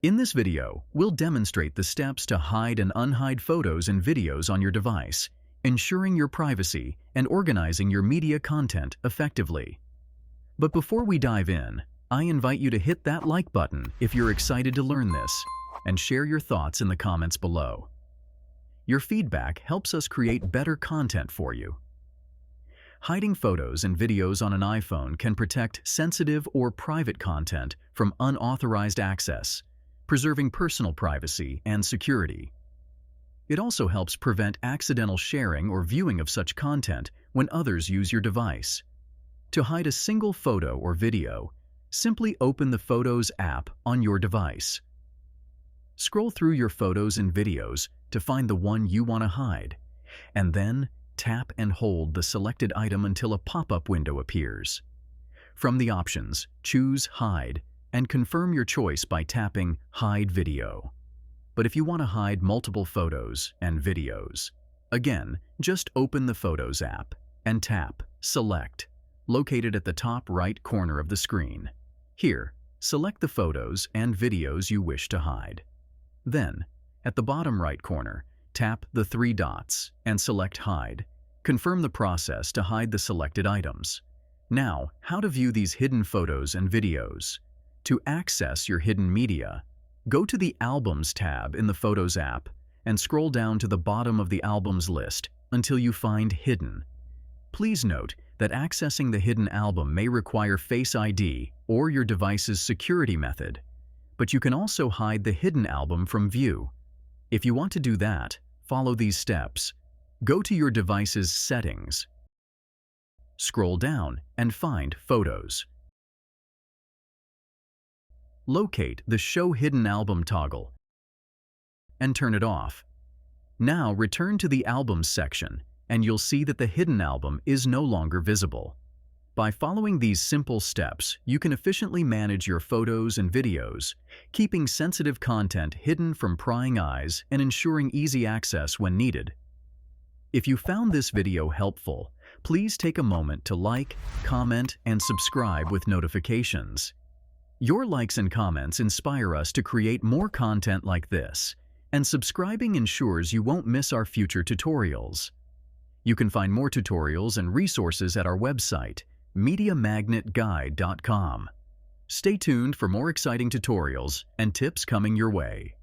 In this video, we'll demonstrate the steps to hide and unhide photos and videos on your device, ensuring your privacy and organizing your media content effectively. But before we dive in, I invite you to hit that like button if you're excited to learn this, and share your thoughts in the comments below. Your feedback helps us create better content for you. Hiding photos and videos on an iPhone can protect sensitive or private content from unauthorized access, preserving personal privacy and security. It also helps prevent accidental sharing or viewing of such content when others use your device. To hide a single photo or video, simply open the Photos app on your device. Scroll through your photos and videos to find the one you want to hide, and then tap and hold the selected item until a pop-up window appears. From the options, choose Hide and confirm your choice by tapping Hide Video. But if you want to hide multiple photos and videos, again, just open the Photos app and tap Select, located at the top right corner of the screen. Here, select the photos and videos you wish to hide. Then, at the bottom right corner, tap the three dots and select Hide. Confirm the process to hide the selected items. Now, how to view these hidden photos and videos. To access your hidden media, go to the Albums tab in the Photos app and scroll down to the bottom of the Albums list until you find Hidden. Please note that accessing the hidden album may require Face ID or your device's security method, but you can also hide the hidden album from view. If you want to do that, follow these steps. Go to your device's settings. Scroll down and find Photos. Locate the Show Hidden Album toggle and turn it off. Now return to the Albums section and you'll see that the hidden album is no longer visible. By following these simple steps, you can efficiently manage your photos and videos, keeping sensitive content hidden from prying eyes and ensuring easy access when needed. If you found this video helpful, please take a moment to like, comment, and subscribe with notifications. Your likes and comments inspire us to create more content like this, and subscribing ensures you won't miss our future tutorials. You can find more tutorials and resources at our website, MediaMagnetGuide.com. Stay tuned for more exciting tutorials and tips coming your way.